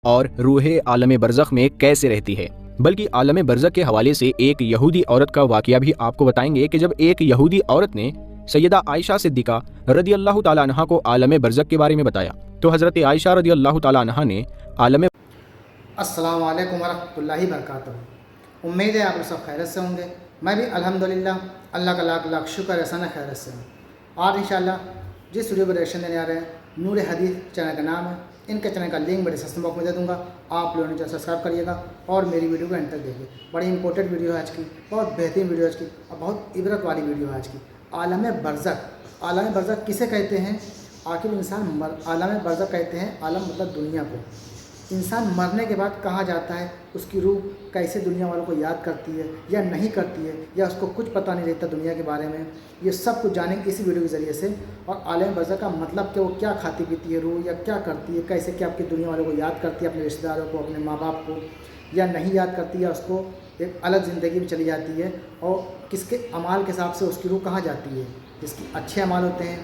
اور روح عالم برزخ میں کیسے رہتی ہے، بلکہ عالم برزخ کے حوالے سے ایک یہودی عورت کا واقعہ بھی آپ کو بتائیں گے کہ جب ایک یہودی عورت نے سیدہ عائشہ صدیقہ رضی اللہ تعالیٰ عنہا کو عالم برزخ کے بارے میں بتایا تو حضرت عائشہ رضی اللہ تعالیٰ عنہا نے عالم السلام علیکم ورحمۃ اللہ وبرکاتہ۔ امید ہے آپ لوگ سب خیرت سے ہوں گے۔ میں بھی الحمدللہ اللہ کا لاکھ لاکھ شکر احسان خیرت سے ہوں۔ آج انشاءاللہ جس ویڈیو پر ریئیکشن دینے آ رہے ہیں نور حدیث چینل کا نام ہے، ان کے چینل کا لنک میں ڈسکرپشن باکس میں دے دوں گا، آپ لوگوں نے چینل سبسکرائب کریے گا اور میری ویڈیو کو اینڈ تک دیکھیے۔ بڑی امپورٹنٹ ویڈیو ہے آج کی، بہت بہترین ویڈیو ہے آج کی اور بہت عبرت والی ویڈیو ہے آج کی۔ عالم برزخ، عالم برزخ کسے کہتے ہیں؟ آخر انسان عالم برزخ کہتے ہیں، عالم مطلب دنیا کو۔ انسان مرنے کے بعد کہاں جاتا ہے، اس کی روح کیسے دنیا والوں کو یاد کرتی ہے یا نہیں کرتی ہے، یا اس کو کچھ پتہ نہیں رہتا دنیا کے بارے میں، یہ سب کچھ جانیں گے اسی ویڈیو کے ذریعے سے۔ اور عالم برزخ کا مطلب کہ وہ کیا کھاتی پیتی ہے روح، یا کیا کرتی ہے، کیسے کیا آپ کی دنیا والوں کو یاد کرتی ہے، اپنے رشتہ داروں کو، اپنے ماں باپ کو، یا نہیں یاد کرتی ہے، اس کو ایک الگ زندگی میں چلی جاتی ہے، اور کس کے اعمال کے حساب سے اس کی روح کہاں جاتی ہے، جس کی اچھے اعمال ہوتے ہیں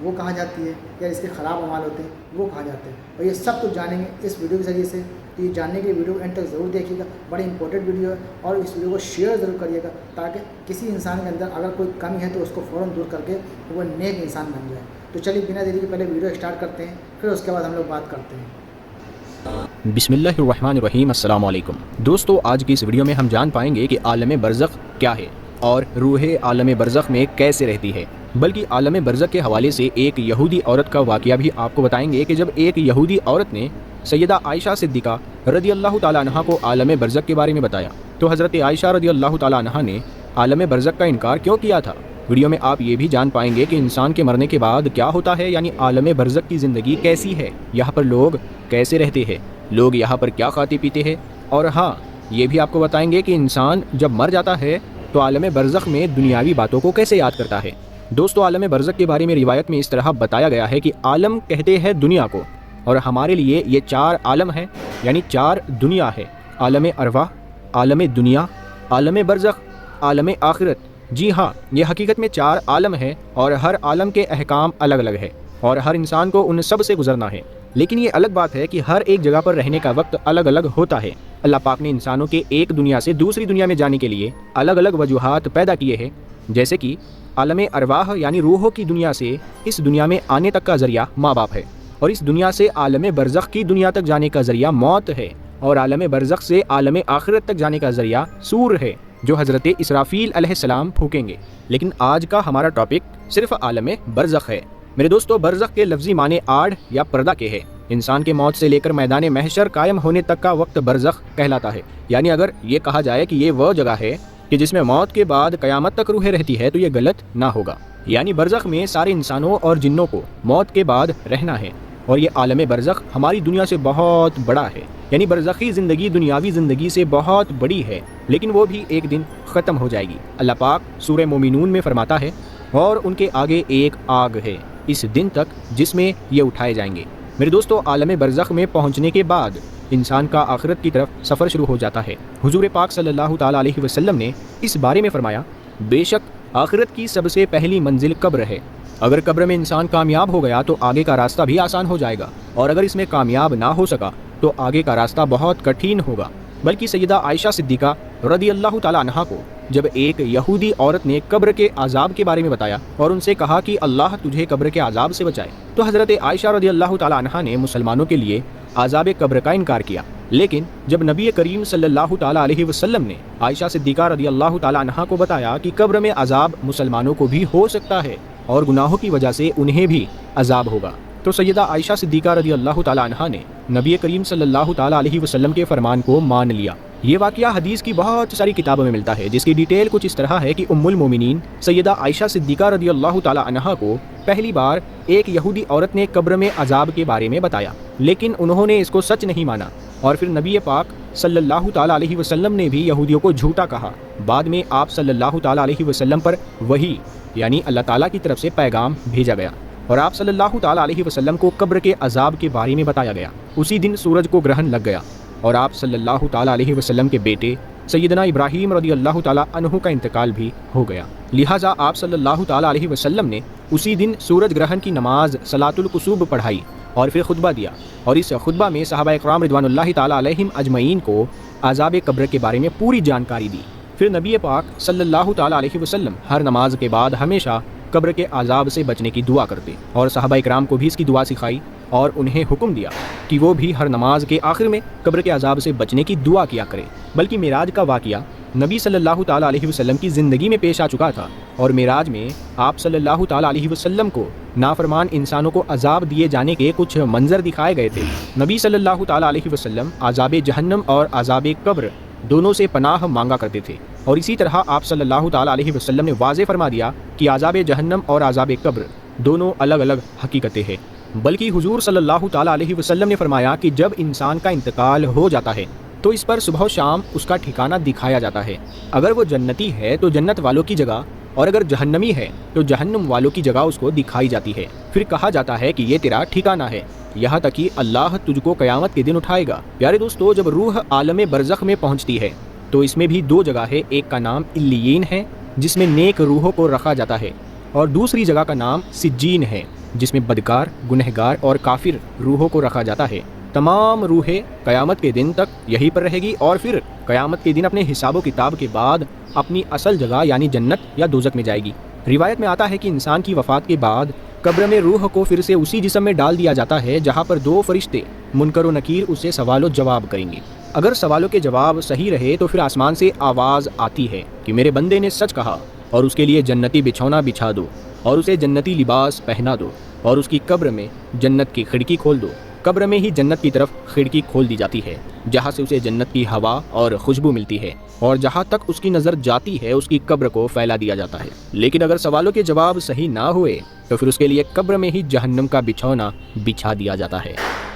وہ کہاں جاتی ہے، یا اس کے خراب اعمال ہوتے ہیں وہ کہاں جاتے ہیں، اور یہ سب کچھ جانیں گے اس ویڈیو کے ذریعے سے۔ تو یہ جاننے کے لیے ویڈیو اینڈ تک ضرور دیکھیے گا، بڑی امپورٹنٹ ویڈیو ہے، اور اس ویڈیو کو شیئر ضرور کریے گا تاکہ کسی انسان کے اندر اگر کوئی کمی ہے تو اس کو فوراً دور کر کے وہ نیک انسان بن جائے۔ تو چلیے بنا دیری کے پہلے ویڈیو اسٹارٹ کرتے ہیں، پھر اس کے بعد ہم لوگ بات کرتے ہیں۔ بسم اللہ الرحمن الرحیم۔ السلام علیکم دوستو، آج کی اس ویڈیو میں ہم جان پائیں گے کہ عالم برزخ کیا ہے اور روح عالم برزخ میں کیسے رہتی ہے، بلکہ عالم برزخ کے حوالے سے ایک یہودی عورت کا واقعہ بھی آپ کو بتائیں گے کہ جب ایک یہودی عورت نے سیدہ عائشہ صدیقہ رضی اللہ تعالیٰ عنہا کو عالم برزخ کے بارے میں بتایا تو حضرت عائشہ رضی اللہ تعالیٰ عنہا نے عالم برزخ کا انکار کیوں کیا تھا۔ ویڈیو میں آپ یہ بھی جان پائیں گے کہ انسان کے مرنے کے بعد کیا ہوتا ہے، یعنی عالم برزخ کی زندگی کیسی ہے، یہاں پر لوگ کیسے رہتے ہیں، لوگ یہاں پر کیا کھاتے پیتے ہیں، اور ہاں یہ بھی آپ کو بتائیں گے کہ انسان جب مر جاتا ہے تو عالم برزخ میں دنیاوی باتوں کو کیسے یاد کرتا ہے۔ دوستو، عالم برزخ کے بارے میں روایت میں اس طرح بتایا گیا ہے کہ عالم کہتے ہیں دنیا کو، اور ہمارے لیے یہ 4 عالم ہے، یعنی 4 دنیا ہے: عالم ارواح، عالم دنیا، عالم برزخ، عالم آخرت۔ جی ہاں، یہ حقیقت میں 4 عالم ہے اور ہر عالم کے احکام الگ الگ ہے اور ہر انسان کو ان سب سے گزرنا ہے، لیکن یہ الگ بات ہے کہ ہر ایک جگہ پر رہنے کا وقت الگ الگ ہوتا ہے۔ اللہ پاک نے انسانوں کے ایک دنیا سے دوسری دنیا میں جانے کے لیے الگ الگ وجوہات پیدا کیے ہیں، جیسے کہ عالم ارواح یعنی روحوں کی دنیا سے اس دنیا میں آنے تک کا ذریعہ ماں باپ ہے، اور اس دنیا سے عالم برزخ کی دنیا تک جانے کا ذریعہ موت ہے، اور عالم برزخ سے عالم آخرت تک جانے کا ذریعہ سور ہے جو حضرت اسرافیل علیہ السلام پھونکیں گے۔ لیکن آج کا ہمارا ٹاپک صرف عالم برزخ ہے۔ میرے دوستو، برزخ کے لفظی معنی آڑ یا پردہ کے ہے۔ انسان کے موت سے لے کر میدان محشر قائم ہونے تک کا وقت برزخ کہلاتا ہے، یعنی اگر یہ کہا جائے کہ یہ وہ جگہ ہے کہ جس میں موت کے بعد قیامت تک روح رہتی ہے تو یہ غلط نہ ہوگا، یعنی برزخ میں سارے انسانوں اور جنوں کو موت کے بعد رہنا ہے، اور یہ عالم برزخ ہماری دنیا سے بہت بڑا ہے، یعنی برزخی زندگی دنیاوی زندگی سے بہت بڑی ہے، لیکن وہ بھی ایک دن ختم ہو جائے گی۔ اللہ پاک سورہ مومنون میں فرماتا ہے، اور ان کے آگے ایک آگ ہے اس دن تک جس میں یہ اٹھائے جائیں گے۔ میرے دوستو، عالم برزخ میں پہنچنے کے بعد انسان کا آخرت کی طرف سفر شروع ہو جاتا ہے۔ حضور پاک صلی اللہ تعالیٰ علیہ وسلم نے اس بارے میں فرمایا، بے شک آخرت کی سب سے پہلی منزل قبر ہے، اگر قبر میں انسان کامیاب ہو گیا تو آگے کا راستہ بھی آسان ہو جائے گا، اور اگر اس میں کامیاب نہ ہو سکا تو آگے کا راستہ بہت کٹھن ہوگا۔ بلکہ سیدہ عائشہ صدیقہ رضی اللہ تعالیٰ عنہا کو جب ایک یہودی عورت نے قبر کے عذاب کے بارے میں بتایا اور ان سے کہا کہ اللہ تجھے قبر کے عذاب سے بچائے، تو حضرت عائشہ رضی اللہ تعالیٰ عنہا نے مسلمانوں کے لیے عذاب قبر کا انکار کیا۔ لیکن جب نبی کریم صلی اللہ تعالیٰ علیہ وسلم نے عائشہ صدیقہ رضی اللہ تعالیٰ عنہا کو بتایا کہ قبر میں عذاب مسلمانوں کو بھی ہو سکتا ہے اور گناہوں کی وجہ سے انہیں بھی عذاب ہوگا، تو سیدہ عائشہ صدیقہ رضی اللہ تعالیٰ عنہا نے نبی کریم صلی اللہ تعالیٰ علیہ وسلم کے فرمان کو مان لیا۔ یہ واقعہ حدیث کی بہت ساری کتابوں میں ملتا ہے، جس کی ڈیٹیل کچھ اس طرح ہے کہ ام المومنین سیدہ عائشہ صدیقہ رضی اللہ تعالیٰ عنہا کو پہلی بار ایک یہودی عورت نے قبر میں عذاب کے بارے میں بتایا، لیکن انہوں نے اس کو سچ نہیں مانا، اور پھر نبی پاک صلی اللہ تعالیٰ علیہ وسلم نے بھی یہودیوں کو جھوٹا کہا۔ بعد میں آپ صلی اللہ تعالیٰ علیہ وسلم پر وحی یعنی اللہ تعالیٰ کی طرف سے پیغام بھیجا گیا، اور آپ صلی اللہ تعالیٰ علیہ وسلم کو قبر کے عذاب کے بارے میں بتایا گیا۔ اسی دن سورج کو گرہن لگ گیا، اور آپ صلی اللہ تعالیٰ علیہ وسلم کے بیٹے سیدنا ابراہیم رضی اللہ تعالیٰ عنہ کا انتقال بھی ہو گیا، لہٰذا آپ صلی اللہ تعالیٰ علیہ وسلم نے اسی دن سورج گرہن کی نماز صلاۃ الکسوف پڑھائی، اور پھر خطبہ دیا، اور اس خطبہ میں صحابہ اکرام رضوان اللہ تعالیٰ علیہم اجمعین کو عذاب قبر کے بارے میں پوری جانکاری دی۔ پھر نبی پاک صلی اللہ تعالیٰ علیہ وسلم ہر نماز کے بعد ہمیشہ قبر کے عذاب سے بچنے کی دعا کرتے، اور صحابہ اکرام کو بھی اس کی دعا سکھائی اور انہیں حکم دیا کہ وہ بھی ہر نماز کے آخر میں قبر کے عذاب سے بچنے کی دعا کیا کرے۔ بلکہ معراج کا واقعہ نبی صلی اللہ تعالیٰ علیہ وسلم کی زندگی میں پیش آ چکا تھا، اور معراج میں آپ صلی اللہ تعالیٰ علیہ وسلم کو نافرمان انسانوں کو عذاب دیے جانے کے کچھ منظر دکھائے گئے تھے۔ نبی صلی اللہ تعالیٰ علیہ وسلم عذاب جہنم اور عذاب قبر دونوں سے پناہ مانگا کرتے تھے، اور اسی طرح آپ صلی اللہ تعالیٰ علیہ وسلم نے واضح فرما دیا کہ عذاب جہنم اور عذاب قبر دونوں الگ الگ حقیقتیں ہیں۔ بلکہ حضور صلی اللہ تعالیٰ علیہ وسلم نے فرمایا کہ جب انسان کا انتقال ہو جاتا ہے تو اس پر صبح و شام اس کا ٹھکانہ دکھایا جاتا ہے۔ اگر وہ جنتی ہے تو جنت والوں کی جگہ، اور اگر جہنمی ہے تو جہنم والوں کی جگہ اس کو دکھائی جاتی ہے۔ پھر کہا جاتا ہے کہ یہ تیرا ٹھکانہ ہے، یہاں تک کہ اللہ تجھ کو قیامت کے دن اٹھائے گا۔ پیارے دوستو، جب روح عالم برزخ میں پہنچتی ہے تو اس میں بھی دو جگہ ہے، ایک کا نام علیین ہے جس میں نیک روحوں کو رکھا جاتا ہے، اور دوسری جگہ کا نام سجین ہے جس میں بدکار، گنہگار اور کافر روحوں کو رکھا جاتا ہے۔ تمام روحیں قیامت کے دن تک یہیں پر رہے گی، اور پھر قیامت کے دن اپنے حساب و کتاب کے بعد اپنی اصل جگہ یعنی جنت یا دوزخ میں جائے گی۔ روایت میں آتا ہے کہ انسان کی وفات کے بعد قبر میں روح کو پھر سے اسی جسم میں ڈال دیا جاتا ہے جہاں پر دو فرشتے منکر و نکیر اسے سوال و جواب کریں گے۔ اگر سوالوں کے جواب صحیح رہے تو پھر آسمان سے آواز آتی ہے کہ میرے بندے نے سچ کہا، اور اس کے لیے جنتی بچھونا بچھا دو، اور اسے جنتی لباس پہنا دو، اور اس کی قبر میں جنت کی کھڑکی کھول دو۔ قبر میں ہی جنت کی طرف کھڑکی کھول دی جاتی ہے جہاں سے اسے جنت کی ہوا اور خوشبو ملتی ہے، اور جہاں تک اس کی نظر جاتی ہے اس کی قبر کو پھیلا دیا جاتا ہے۔ لیکن اگر سوالوں کے جواب صحیح نہ ہوئے تو پھر اس کے لیے قبر میں ہی جہنم کا بچھونا بچھا دیا جاتا ہے۔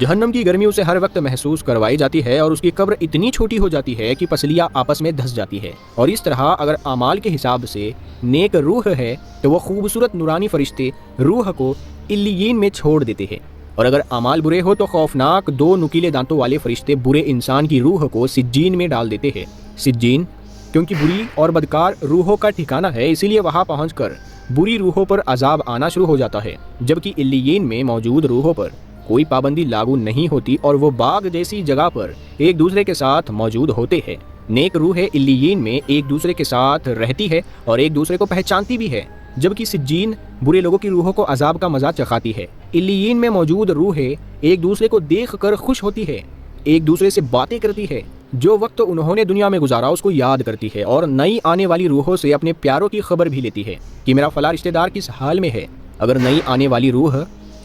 جہنم کی گرمی اسے ہر وقت محسوس کروائی جاتی ہے، اور اس کی قبر اتنی چھوٹی ہو جاتی ہے کہ پسلیاں آپس میں دھس جاتی ہے۔ اور اس طرح اگر اعمال کے حساب سے نیک روح ہے تو وہ خوبصورت نورانی فرشتے روح کو علیین میں چھوڑ دیتے ہیں، اور اگر اعمال برے ہو تو خوفناک دو نکیلے دانتوں والے فرشتے برے انسان کی روح کو سجین میں ڈال دیتے ہیں۔ سجین کیونکہ بری اور بدکار روحوں کا ٹھکانہ ہے، اسی لیے وہاں پہنچ کر بری روحوں پر عذاب آنا شروع ہو جاتا ہے، جبکہ علیین میں موجود روحوں پر کوئی پابندی لاگو نہیں ہوتی، اور وہ باغ جیسی جگہ پر ایک دوسرے کے ساتھ موجود ہوتے ہیں۔ نیک روح علیین میں ایک دوسرے کے ساتھ رہتی ہے اور ایک دوسرے کو پہچانتی بھی ہے، جبکہ سجین برے لوگوں کی روحوں کو عذاب کا مزہ چکھاتی ہے۔ علیین میں موجود روحیں ایک دوسرے کو دیکھ کر خوش ہوتی ہے، ایک دوسرے سے باتیں کرتی ہے، جو وقت انہوں نے دنیا میں گزارا اس کو یاد کرتی ہے، اور نئی آنے والی روحوں سے اپنے پیاروں کی خبر بھی لیتی ہے کہ میرا فلاں رشتہ دار کس حال میں ہے۔ اگر نئی آنے والی روح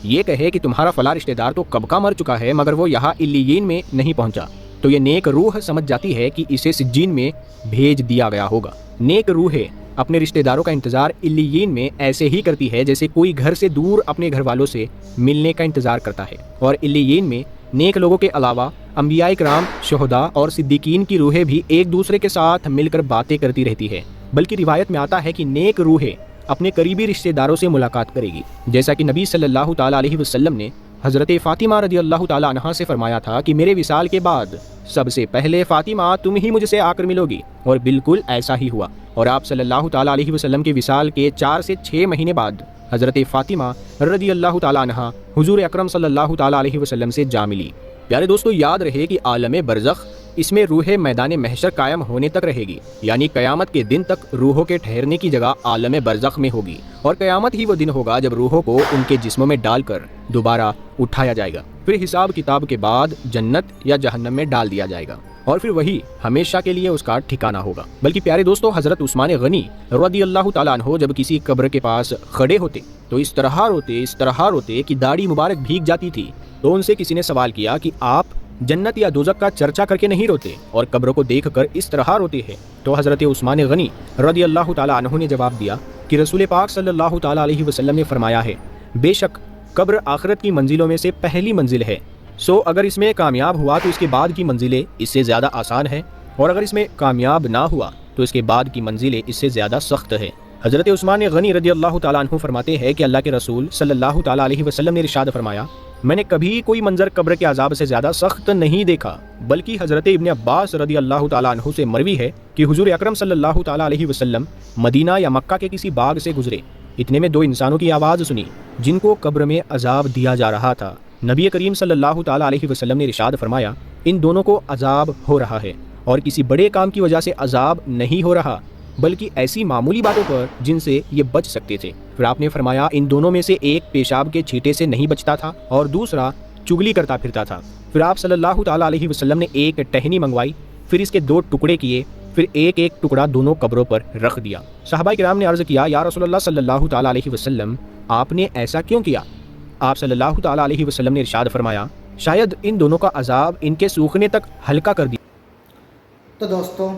یہ کہے کہ تمہارا فلاں رشتہ دار تو کب کا مر چکا ہے مگر وہ یہاں علیین میں نہیں پہنچا، تو یہ نیک روح سمجھ جاتی ہے کہ اسے سجین میں بھیج دیا گیا ہوگا۔ نیک روح اپنے رشتہ داروں کا انتظار علیین میں ایسے ہی کرتی ہے جیسے کوئی گھر سے دور اپنے گھر والوں سے ملنے کا انتظار کرتا ہے، اور علیین میں نیک لوگوں کے علاوہ انبیاء کرام، شہداء اور صدیقین کی روحیں بھی ایک دوسرے کے ساتھ مل کر باتیں کرتی رہتی ہے۔ بلکہ روایت میں آتا ہے کہ نیک روحیں اپنے قریبی رشتہ داروں سے ملاقات کرے گی، جیسا کہ نبی صلی اللہ تعالیٰ علیہ وسلم نے حضرت فاطمہ رضی اللہ تعالیٰ عنہا سے فرمایا تھا کہ میرے وصال کے بعد سب سے پہلے فاطمہ تم ہی مجھ سے آ کر ملو گی، اور بالکل ایسا ہی ہوا، اور آپ صلی اللہ تعالیٰ علیہ وسلم کے وصال کے 4 سے 6 مہینے بعد حضرت فاطمہ رضی اللہ تعالیٰ عنہا حضور اکرم صلی اللہ تعالیٰ علیہ وسلم سے جا ملی۔ پیارے دوستو، یاد رہے کہ عالم برزخ، اس میں روح میدان محشر قائم ہونے تک رہے گی، یعنی قیامت کے دن تک روحوں کے ٹھہرنے کی جگہ عالم برزخ میں ہوگی، اور قیامت ہی وہ دن ہوگا جب روحوں کو ان کے جسموں میں ڈال کر دوبارہ اٹھایا جائے گا، پھر حساب کتاب کے بعد جنت یا جہنم میں ڈال دیا جائے گا، اور پھر وہی ہمیشہ کے لیے اس کا ٹھکانہ ہوگا۔ بلکہ پیارے دوستو، حضرت عثمان غنی رضی اللہ تعالیٰ عنہ جب کسی قبر کے پاس کھڑے ہوتے تو اس طرح روتے کہ داڑھی مبارک بھیگ جاتی تھی، تو ان سے کسی نے سوال کیا کہ آپ جنت یا دوزخ کا چرچا کر کے نہیں روتے اور قبروں کو دیکھ کر اس طرح روتے ہیں؟ تو حضرت عثمان غنی رضی اللہ تعالیٰ عنہ نے جواب دیا کہ رسول پاک صلی اللہ تعالیٰ علیہ وسلم نے فرمایا ہے، بے شک قبر آخرت کی منزلوں میں سے پہلی منزل ہے، سو اگر اس میں کامیاب ہوا تو اس کے بعد کی منزلیں اس سے زیادہ آسان ہیں، اور اگر اس میں کامیاب نہ ہوا تو اس کے بعد کی منزلیں اس سے زیادہ سخت ہے۔ حضرت عثمان غنی رضی اللہ تعالیٰ عنہ فرماتے ہیں کہ اللہ کے رسول صلی اللہ تعالیٰ علیہ وسلم نے ارشاد فرمایا، میں نے کبھی کوئی منظر قبر کے عذاب سے زیادہ سخت نہیں دیکھا۔ بلکہ حضرت ابن عباس رضی اللہ تعالیٰ عنہ سے مروی ہے کہ حضور اکرم صلی اللہ تعالیٰ علیہ وسلم مدینہ یا مکہ کے کسی باغ سے گزرے، اتنے میں 2 انسانوں کی آواز سنی جن کو قبر میں عذاب دیا جا رہا تھا۔ نبی کریم صلی اللہ تعالیٰ علیہ وسلم نے ارشاد فرمایا ان دونوں کو عذاب ہو رہا ہے اور کسی بڑے کام کی وجہ سے عذاب نہیں ہو رہا بلکہ ایسی معمولی باتوں پر جن سے یہ بچ سکتے تھے۔ پھر آپ نے فرمایا ان دونوں میں سے ایک پیشاب کے چھینٹے سے نہیں بچتا تھا اور دوسرا چگلی کرتا پھرتا تھا۔ پھر آپ صلی اللہ تعالیٰ علیہ وسلم نے ایک ٹہنی منگوائی، پھر اس کے 2 ٹکڑے کیے، پھر ایک ایک ٹکڑا دونوں قبروں پر رکھ دیا۔ صحابہ کرام نے عرض کیا یا رسول اللہ صلی اللہ تعالیٰ علیہ وسلم آپ نے ایسا کیوں کیا؟ آپ صلی اللہ تعالیٰ علیہ وسلم نے ارشاد فرمایا شاید ان دونوں کا عذاب ان کے سوکھنے تک ہلکا کر دیا۔ تو دوستوں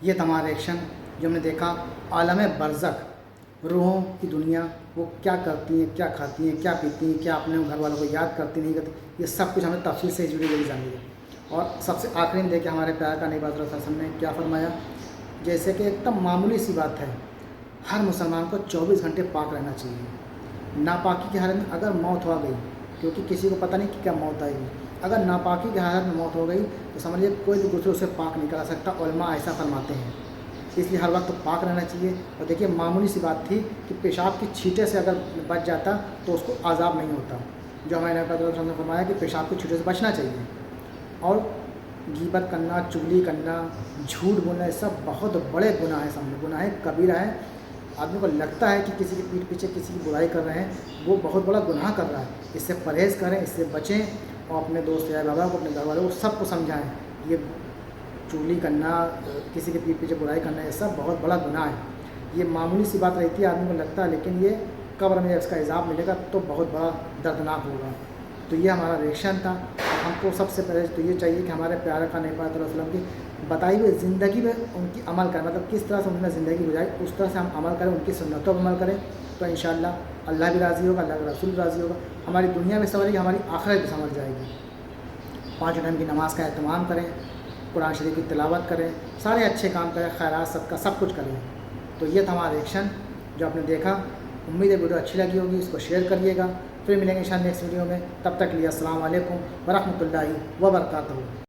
یہ تمہارا ریئیکشن جو ہم نے دیکھا عالم برزخ، روحوں کی دنیا، وہ کیا کرتی ہیں، کیا کھاتی ہیں، کیا پیتی ہیں، کیا اپنے گھر والوں کو یاد کرتی نہیں کرتی، یہ سب کچھ ہمیں تفصیل سے اس ویڈیو میں جان لیا۔ اور سب سے آخری میں دیکھیں ہمارے پیار کا نبی صلی اللہ علیہ وسلم نے کیا فرمایا، جیسے کہ ایک دم معمولی سی بات ہے، ہر مسلمان کو 24 گھنٹے پاک رہنا چاہیے۔ ناپاکی کی حالت میں اگر موت ہو گئی، کیونکہ کسی کو پتہ نہیں کہ کیا موت آئے گی، اگر ناپاکی کی حالت میں موت ہو گئی تو سمجھیے کوئی بھی دوسرے اسے پاک نہیں کرا سکتا، علماء ایسا فرماتے ہیں۔ اس لیے ہر وقت پاک رہنا چاہیے۔ اور دیکھیے معمولی سی بات تھی کہ پیشاب کی چھینٹے سے اگر بچ جاتا تو اس کو عذاب نہیں ہوتا، جو ہمارے نبی صلی اللہ علیہ وسلم نے فرمایا کہ پیشاب کی چھینٹے سے بچنا چاہیے۔ اور غیبت کرنا، چگلی کرنا، جھوٹ بولنا، یہ سب بہت بڑے گناہ ہیں، سامنے گناہ کبیرہ ہے۔ آدمی کو لگتا ہے کہ کسی کی پیٹھ پیچھے کسی کی برائی کر رہے ہیں، وہ بہت بڑا گناہ کر رہا ہے۔ اس سے پرہیز کریں، اس سے بچیں اور اپنے دوست یا بابا کو، اپنے گھر والوں کو سب کو سمجھائیں یہ چگلی کرنا، کسی کے پیٹھ پیچھے برائی کرنا، یہ سب بہت بڑا گناہ ہے۔ یہ معمولی سی بات رہتی ہے، آدمی کو لگتا ہے، لیکن یہ قبر میں اس کا عذاب ملے گا تو بہت بڑا دردناک ہوگا۔ تو یہ ہمارا ریئیکشن تھا۔ ہم کو سب سے پہلے تو یہ چاہیے کہ ہمارے پیارے کا نبی صلی اللہ علیہ وسلم کی بتائی ہوئی زندگی میں ان کی عمل کریں، مطلب کس طرح سے انہوں نے زندگی گزاری اس طرح سے ہم عمل کریں، ان کی سنتوں پر عمل کریں، تو انشاءاللہ اللہ بھی راضی ہوگا، اللہ کا رسول بھی راضی ہوگا، ہماری دنیا بھی سنورے گی، ہماری آخرت بھی سنور جائے گی۔ 5 ٹائم کی نماز کا اہتمام کریں، قرآن شریف کی تلاوت کریں، سارے اچھے کام کریں، خیرات صدقہ سب کچھ کریں۔ تو یہ تھا ہمارا ریئیکشن جو آپ نے دیکھا۔ امید ہے ویڈیو اچھی لگی ہوگی، اس کو شیئر کریے گا۔ پھر ملیں گے انشاءاللہ نیکسٹ ویڈیو میں، تب تک کے لیے السلام علیکم ورحمۃ اللہ وبرکاتہ۔